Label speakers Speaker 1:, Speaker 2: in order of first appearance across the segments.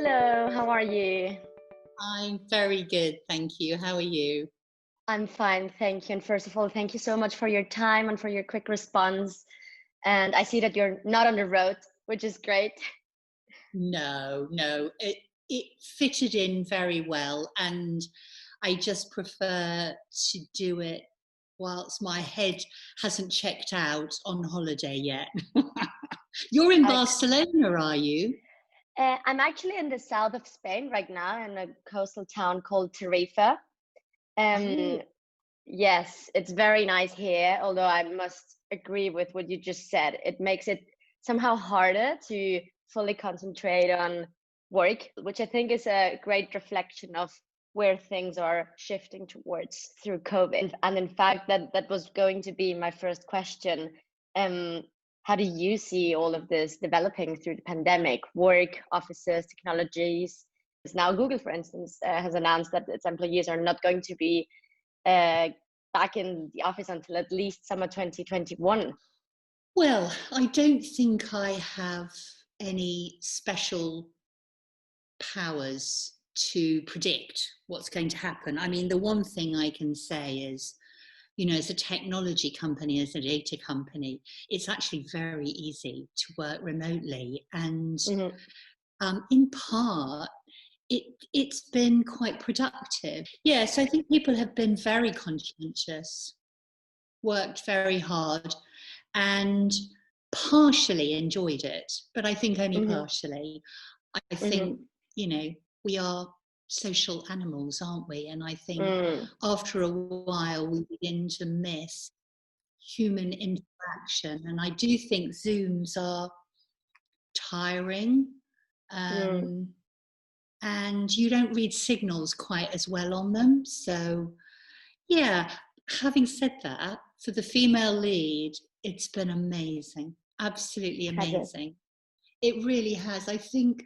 Speaker 1: Hello, how are you?
Speaker 2: I'm very good, thank you. How are you?
Speaker 1: I'm fine, thank you. And first of all, thank you so much for your time and for your quick response. And I see that you're not on the road, which is great.
Speaker 2: No, it fitted in very well, and I just prefer to do it whilst my head hasn't checked out on holiday yet. You're in
Speaker 1: I,
Speaker 2: Barcelona, are you?
Speaker 1: I'm actually in the south of Spain right now in a coastal town called Tarifa.
Speaker 2: Oh,
Speaker 1: Um, yes, it's very nice here, although I must agree with what you just said. It makes it somehow harder to fully concentrate on work, which I think is a great reflection of where things are shifting towards through COVID. And in fact, that was going to be my first question. Um, how do you see all of this developing through the pandemic? Work, offices, technologies. Now, Google, for instance, has announced that its employees are not going to be uh, back in the office until at least summer 2021.
Speaker 2: well, I don't think I have any special powers to predict what's going to happen. I mean, the one thing I can say is, as a technology company, as a data company, it's actually very easy to work remotely. And
Speaker 1: Mm-hmm.
Speaker 2: in part, it's been quite productive. Yes, I think people have been very conscientious, worked very hard, and partially enjoyed it, but I think only
Speaker 1: Mm-hmm.
Speaker 2: partially. I
Speaker 1: Mm-hmm.
Speaker 2: think, we are social animals, aren't we? And I think
Speaker 1: Mm.
Speaker 2: after a while we begin to miss human interaction. And I do think Zooms are tiring.
Speaker 1: Mm.
Speaker 2: Um, and you don't read signals quite as well on them. So, yeah, having said that, for the female lead, it's been amazing, absolutely
Speaker 1: Has it?
Speaker 2: amazing. It really has. I think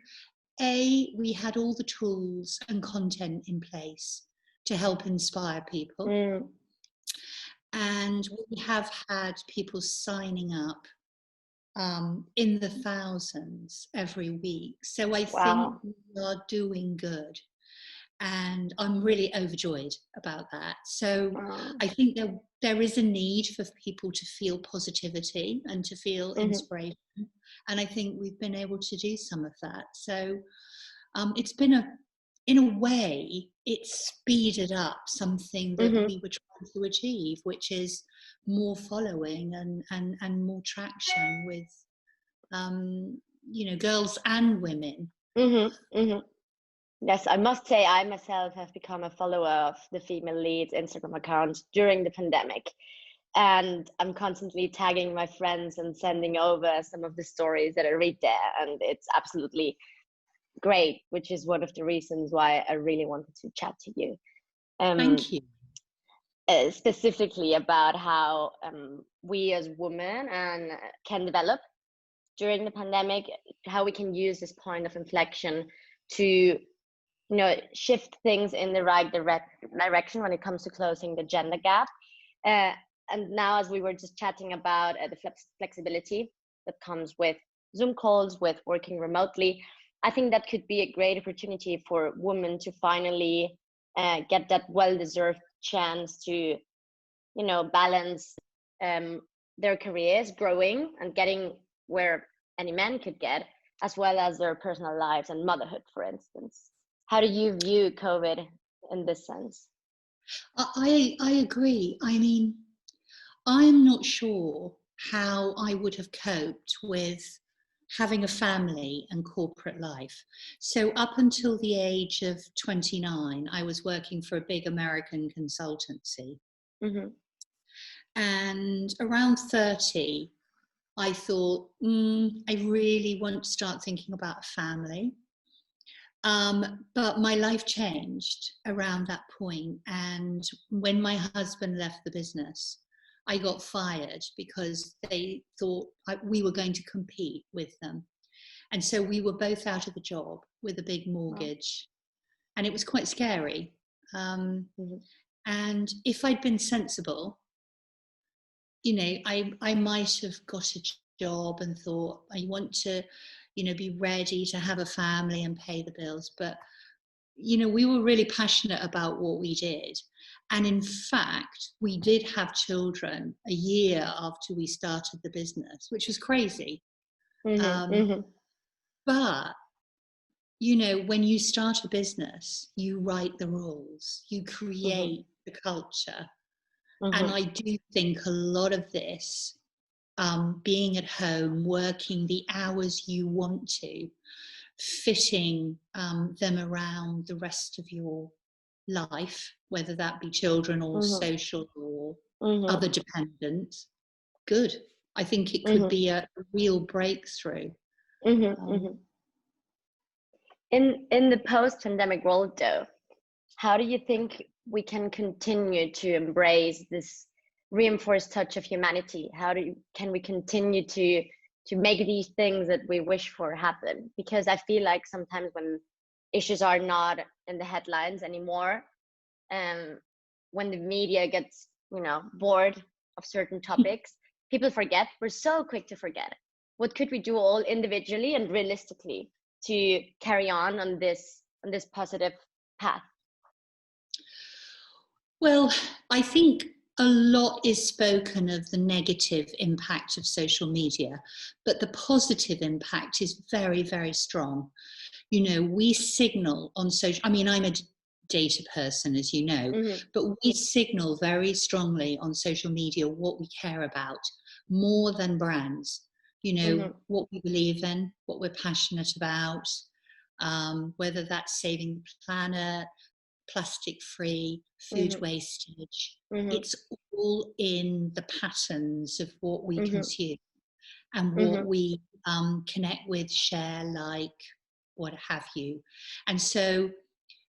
Speaker 2: we had all the tools and content in place to help inspire people.
Speaker 1: Mm.
Speaker 2: And we have had people signing up in the thousands every week. So I think
Speaker 1: Wow.
Speaker 2: we are doing good. And I'm really overjoyed about that. So
Speaker 1: Wow.
Speaker 2: I think there is a need for people to feel positivity and to feel
Speaker 1: Mm-hmm.
Speaker 2: inspiration. And I think we've been able to do some of that. So it's been in a way, it's speeded up something that
Speaker 1: Mm-hmm.
Speaker 2: we were trying to achieve, which is more following and more traction with, girls and women.
Speaker 1: Mm-hmm. Mm-hmm. Yes, I must say I myself have become a follower of the Female Leads Instagram account during the pandemic. And I'm constantly tagging my friends and sending over some of the stories that I read there. And it's absolutely great, which is one of the reasons why I really wanted to chat to you. Um,
Speaker 2: Thank you.
Speaker 1: Specifically about how we as women and can develop during the pandemic, how we can use this point of inflection to shift things in the right direction when it comes to closing the gender gap. uh, and now, as we were just chatting about the flexibility that comes with Zoom calls, with working remotely, I think that could be a great opportunity for women to finally get that well-deserved chance to balance um, their careers, growing and getting where any man could get, as well as their personal lives and motherhood, for instance. How do you view COVID in this sense?
Speaker 2: I agree. I mean, I'm not sure how I would have coped with having a family and corporate life. So, up until the age of 29, I was working for a big American consultancy.
Speaker 1: Mm-hmm.
Speaker 2: And around 30, I thought, I really want to start thinking about a family. But my life changed around that point. And when my husband left the business, I got fired because they thought we were going to compete with them. And so we were both out of a job with a big
Speaker 1: Wow.
Speaker 2: mortgage. And it was quite scary.
Speaker 1: Mm-hmm.
Speaker 2: And if I'd been sensible, I might have got a job and thought, I want to, be ready to have a family and pay the bills. But, we were really passionate about what we did. And in fact, we did have children a year after we started the business, which was crazy. But, when you start a business, you write the rules, you create the culture. And I do think a lot of this, being at home, working the hours you want to, fitting them around the rest of your life, whether that be children or social or other dependents, good. I think it could be a real breakthrough.
Speaker 1: In the post-pandemic world, though, how do you think we can continue to embrace this reinforced touch of humanity? Can we continue to make these things that we wish for happen? Because I feel like sometimes when issues are not in the headlines anymore, when the media gets bored of certain topics, people forget. We're so quick to forget. What could we do all individually and realistically to carry on this positive path?
Speaker 2: Well, I think a lot is spoken of the negative impact of social media, but the positive impact is very, very strong. We signal on social, I'm a data person, as you know, but we signal very strongly on social media what we care about more than brands. What we believe in, what we're passionate about, whether that's saving the planet, plastic-free, food wastage. It's all in the patterns of what we consume and what we connect with, share, like, what have you. And so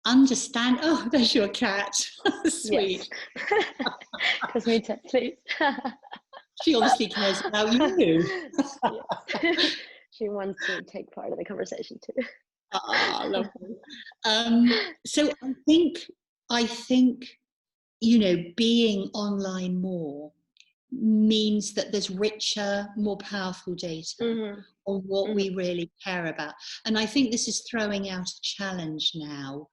Speaker 2: understand, oh, there's your cat. Sweet.
Speaker 1: Because me too, please.
Speaker 2: She obviously cares about you.
Speaker 1: Yes. She wants to take part in the conversation too.
Speaker 2: Lovely. So I think being online more means that there's richer, more powerful data on what we really care about. And I think this is throwing out a challenge now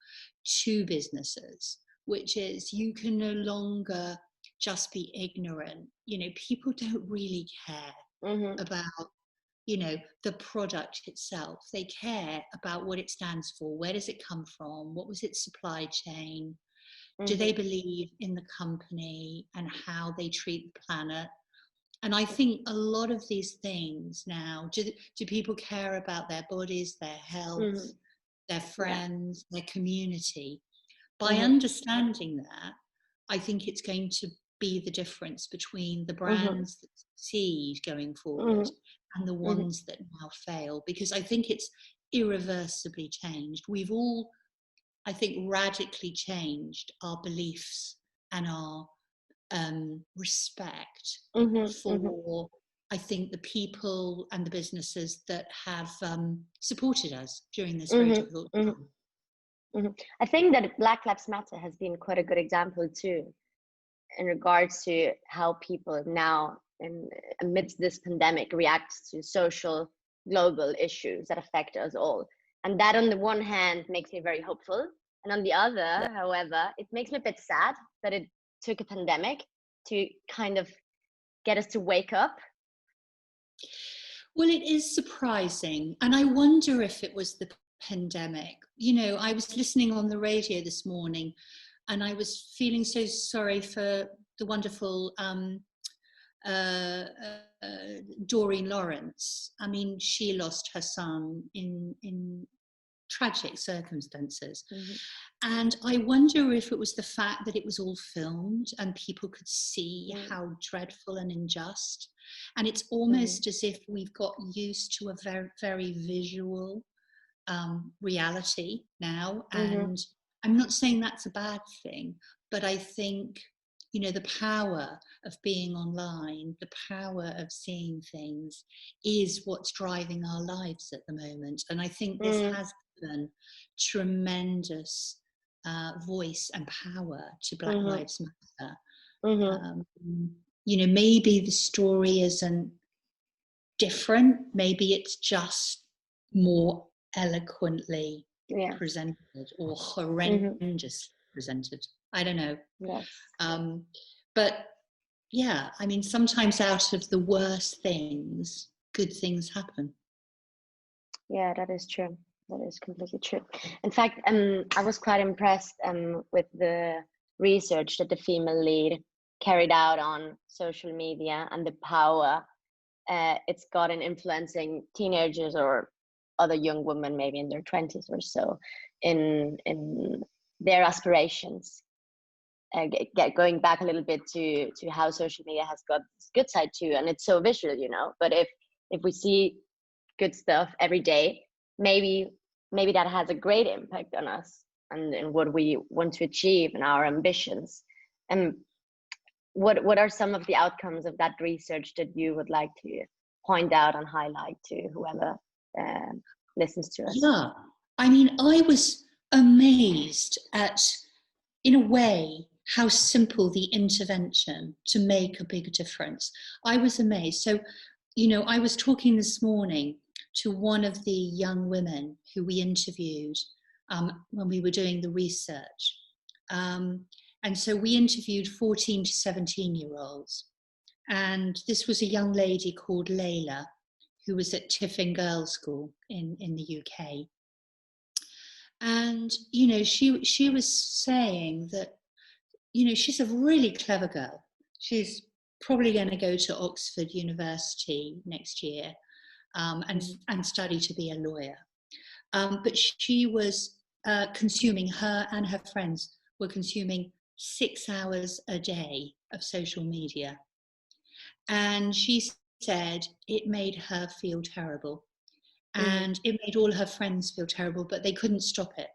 Speaker 2: to businesses, which is you can no longer just be ignorant. People don't really care about the product itself. They care about what it stands for. Where does it come from? What was its supply chain? Do they believe in the company and how they treat the planet? And I think a lot of these things now, do people care about their bodies, their health, their friends, their community? By understanding that, I think it's going to be the difference between the brands that succeed going forward and the ones that now fail, because I think it's irreversibly changed. We've all, I think, radically changed our beliefs and our respect for, I think, the people and the businesses that have supported us during this very difficult time.
Speaker 1: I think that Black Lives Matter has been quite a good example too, in regards to how people now, amidst this pandemic, react to social global issues that affect us all. And that on the one hand makes me very hopeful. And on the other, however, it makes me a bit sad that it took a pandemic to kind of get us to wake up.
Speaker 2: Well, it is surprising. And I wonder if it was the pandemic. I was listening on the radio this morning and I was feeling so sorry for the wonderful Doreen Lawrence. She lost her son in tragic circumstances. And I wonder if it was the fact that it was all filmed and people could see how dreadful and unjust. And it's almost as if we've got used to a very, very visual reality now. And I'm not saying that's a bad thing, but I think, the power of being online, the power of seeing things is what's driving our lives at the moment. And I think this has given tremendous voice and power to Black Lives Matter. Maybe the story isn't different. Maybe it's just more eloquently
Speaker 1: Yeah.
Speaker 2: presented or
Speaker 1: Mm-hmm.
Speaker 2: horrendous presented. I don't know.
Speaker 1: Yes.
Speaker 2: But yeah, I mean, sometimes out of the worst things, good things happen.
Speaker 1: Yeah, that is true. That is completely true. In fact, I was quite impressed with the research that the female lead carried out on social media and the power it's got in influencing teenagers or other young women, maybe in their 20s or so, in their aspirations. Going back a little bit to how social media has got this good side too, and it's so visual, you know. But if we see good stuff every day, maybe that has a great impact on us and what we want to achieve and our ambitions. And what are some of the outcomes of that research that you would like to point out and highlight to whoever listens to us?
Speaker 2: Yeah, I mean, I was amazed at, in a way, how simple the intervention to make a big difference. I was amazed. So, you know, I was talking this morning to one of the young women who we interviewed when we were doing the research. And so we interviewed 14 to 17-year-olds. And this was a young lady called Layla, who was at Tiffin Girls' School in the UK. And, you know, she was saying that, you know, she's a really clever girl. She's probably going to go to Oxford University next year and study to be a lawyer. But she was consuming, her and her friends were consuming 6 hours a day of social media. And she said it made her feel terrible. And it made all her friends feel terrible, but they couldn't stop it.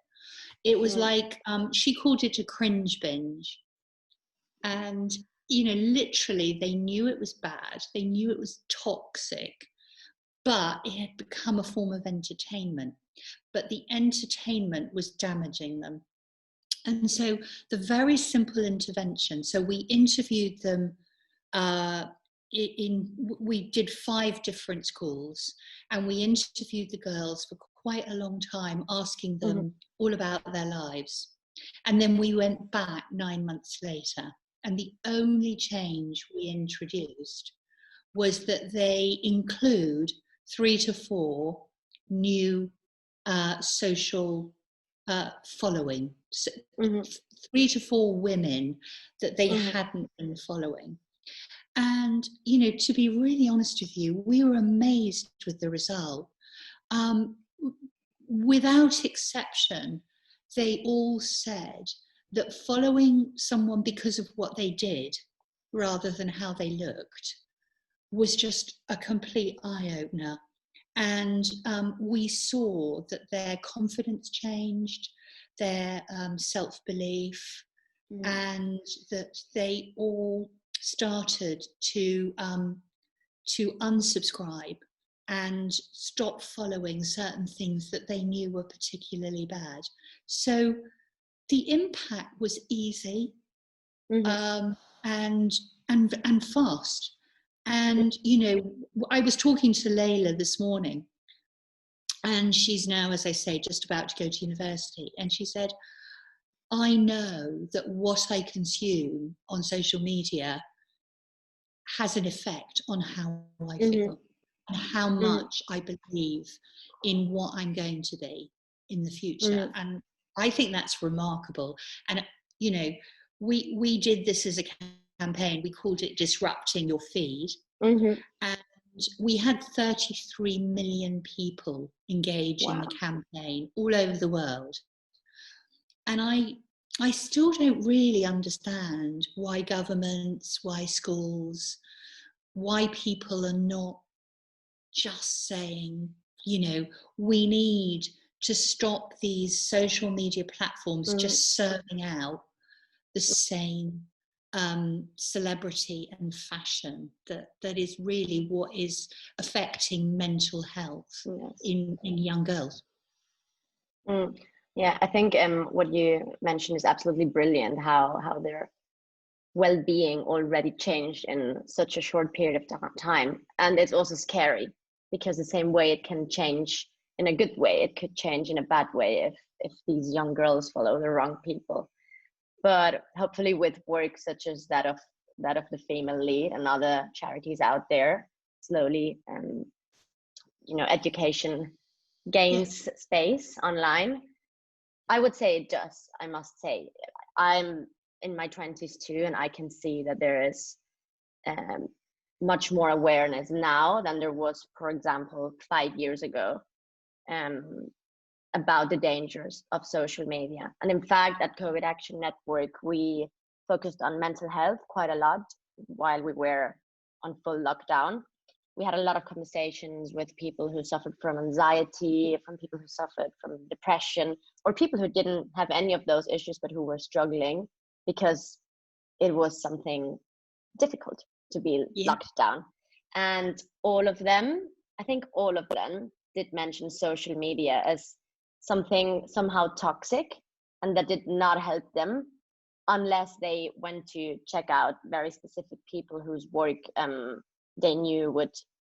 Speaker 2: It was like, she called it a cringe binge. And, you know, literally they knew it was bad. They knew it was toxic, but it had become a form of entertainment. But the entertainment was damaging them. And so the very simple intervention, so we interviewed them we did 5 different schools, and we interviewed the girls for quite a long time, asking them all about their lives. And then we went back 9 months later, and the only change we introduced was that they include 3 to 4 new social following, so 3 to 4 women that they hadn't been following. And, you know, to be really honest with you, we were amazed with the result. Without exception, they all said that following someone because of what they did rather than how they looked was just a complete eye-opener. And we saw that their confidence changed, their self-belief, and that they all started to unsubscribe and stop following certain things that they knew were particularly bad. So the impact was easy and fast. And, you know, I was talking to Layla this morning, and she's now, as I say, just about to go to university. And she said, I know that what I consume on social media has an effect on how I feel and how much I believe in what I'm going to be in the future. And I think that's remarkable. And, you know, we did this as a campaign. We called it Disrupting Your Feed. And we had 33 million people engage in the campaign all over the world. And I still don't really understand why governments, why schools, why people are not just saying, you know, we need to stop these social media platforms just serving out the same celebrity and fashion that is really what is affecting mental health in young girls.
Speaker 1: Yeah, I think what you mentioned is absolutely brilliant, how their well-being already changed in such a short period of time. And it's also scary because the same way it can change in a good way. It could change in a bad way if these young girls follow the wrong people. But hopefully with work such as that of the Female Lead and other charities out there, slowly education gains space online. I would say it does. I must say, I'm in my 20s too, and I can see that there is much more awareness now than there was, for example, 5 years ago, about the dangers of social media. And in fact, at COVID Action Network, we focused on mental health quite a lot while we were on full lockdown. We had a lot of conversations with people who suffered from anxiety, from people who suffered from depression, or people who didn't have any of those issues, but who were struggling because it was something difficult to be locked down. And all of them, I think all of them did mention social media as something somehow toxic and that did not help them unless they went to check out very specific people whose work they knew would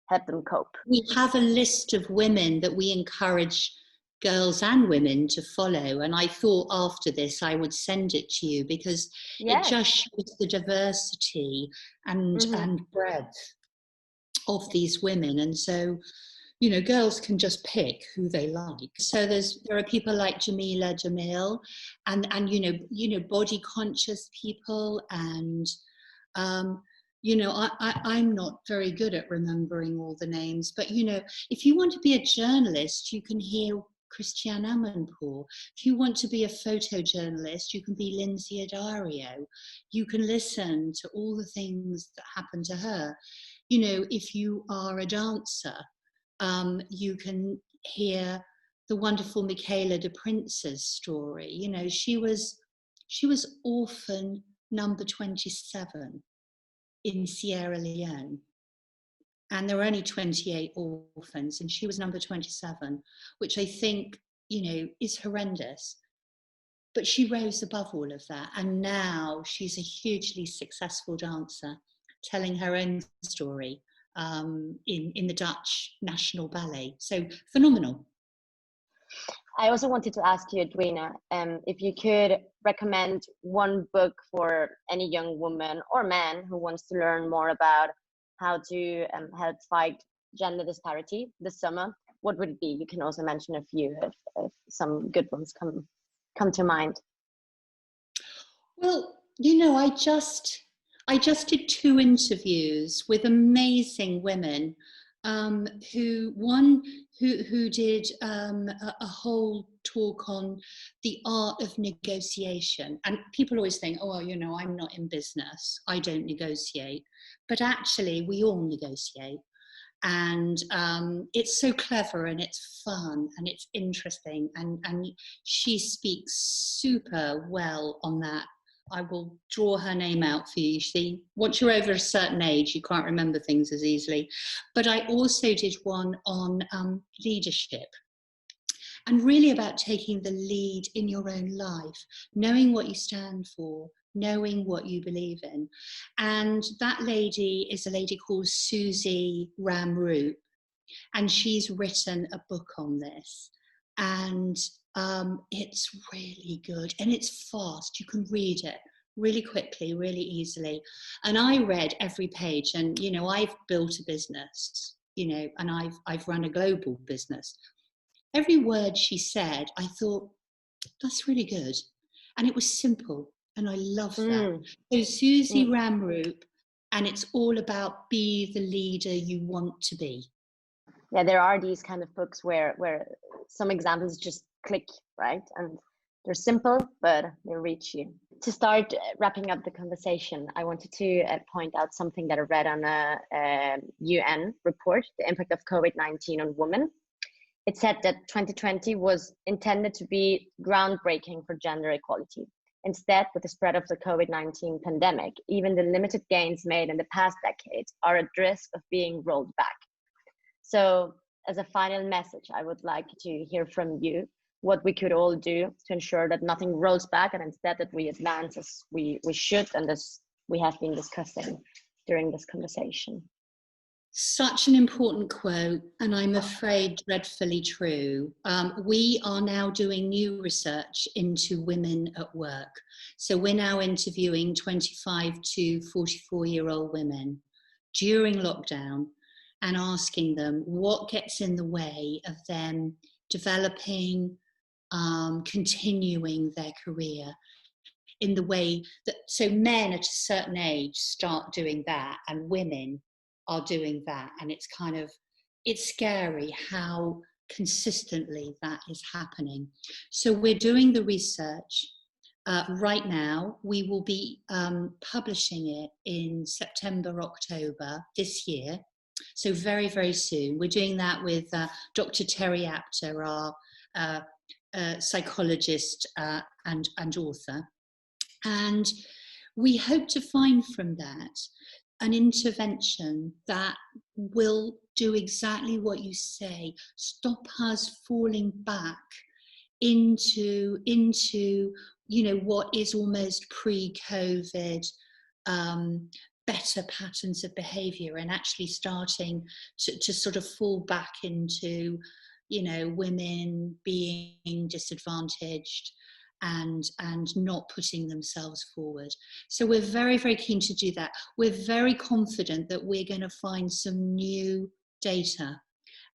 Speaker 1: help them cope.
Speaker 2: We have a list of women that we encourage girls and women to follow, and I thought after this I would send it to you because it just shows the diversity and breadth of these women. And so, you know, girls can just pick who they like. So there are people like Jamila Jamil and you know body conscious people, and you know, I'm not very good at remembering all the names, but you know, if you want to be a journalist, you can hear Christiane Amanpour. If you want to be a photojournalist, you can be Lindsay Addario. You can listen to all the things that happened to her. You know, if you are a dancer, you can hear the wonderful Michaela de Prince's story. You know, she was orphan number 27 in Sierra Leone. And there were only 28 orphans, and she was number 27, which I think, you know, is horrendous. But she rose above all of that. And now she's a hugely successful dancer, telling her own story in the Dutch National Ballet. So phenomenal.
Speaker 1: I also wanted to ask you, Edwina, if you could recommend one book for any young woman or man who wants to learn more about how to help fight gender disparity this summer. What would it be? You can also mention a few if some good ones come to mind.
Speaker 2: Well, you know, I just did 2 interviews with amazing women who did a whole talk on the art of negotiation. And people always think, oh, well, you know, I'm not in business, I don't negotiate. But actually, we all negotiate. And it's so clever and it's fun and it's interesting. And she speaks super well on that. I will draw her name out for you. You see, once you're over a certain age, you can't remember things as easily. But I also did one on leadership, and really about taking the lead in your own life, knowing what you stand for, knowing what you believe in. And that lady is a lady called Susie Ramroop, and she's written a book on this. And it's really good and it's fast. You can read it really quickly, really easily. And I read every page, and you know, I've built a business, you know, and I've run a global business. Every word she said, I thought, that's really good. And it was simple, and I love that. So Susie Ramroop, and it's all about be the leader you want to be.
Speaker 1: Yeah, there are these kind of books where some examples just click, right? And they're simple, but they reach you. To start wrapping up the conversation, I wanted to point out something that I read on a UN report, the impact of COVID-19 on women. It said that 2020 was intended to be groundbreaking for gender equality. Instead, with the spread of the COVID-19 pandemic, even the limited gains made in the past decades are at risk of being rolled back. So as a final message, I would like to hear from you what we could all do to ensure that nothing rolls back, and instead that we advance as we should, and as we have been discussing during this conversation.
Speaker 2: Such an important quote, and I'm afraid dreadfully true. We are now doing new research into women at work. So we're now interviewing 25 to 44-year-old women during lockdown and asking them what gets in the way of them developing, continuing their career in the way that, so men at a certain age start doing that and women are doing that, and it's kind of, it's scary how consistently that is happening. So we're doing the research right now. We will be publishing it in September, October this year, so very, very soon. We're doing that with Dr. Teresa, our psychologist and author. And we hope to find from that an intervention that will do exactly what you say, stop us falling back into you know, what is almost pre-COVID better patterns of behaviour, and actually starting to sort of fall back into, you know, women being disadvantaged and not putting themselves forward. So we're very, very keen to do that. We're very confident that we're going to find some new data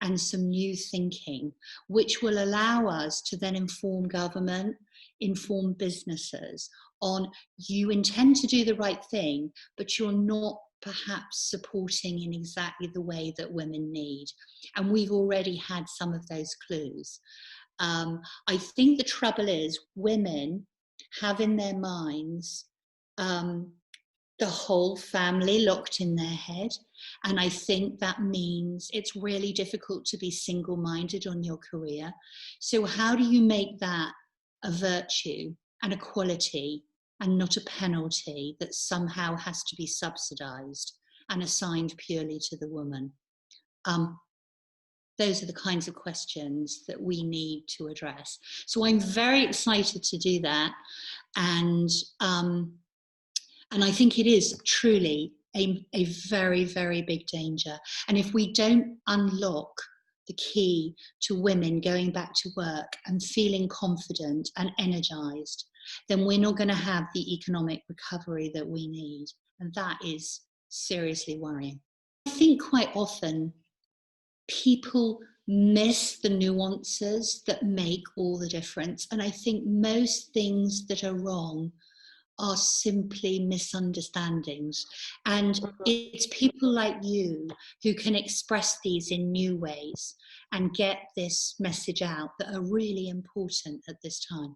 Speaker 2: and some new thinking, which will allow us to then inform government, inform businesses on, you intend to do the right thing, but you're not perhaps supporting in exactly the way that women need. And we've already had some of those clues. I think the trouble is women have in their minds the whole family locked in their head. And I think that means it's really difficult to be single-minded on your career. So how do you make that a virtue and a quality and not a penalty that somehow has to be subsidized and assigned purely to the woman? Those are the kinds of questions that we need to address. So I'm very excited to do that. And I think it is truly a very, very big danger. And if we don't unlock the key to women going back to work and feeling confident and energized, then we're not going to have the economic recovery that we need. And that is seriously worrying. I think quite often people miss the nuances that make all the difference. And I think most things that are wrong are simply misunderstandings. And it's people like you who can express these in new ways and get this message out that are really important at this time.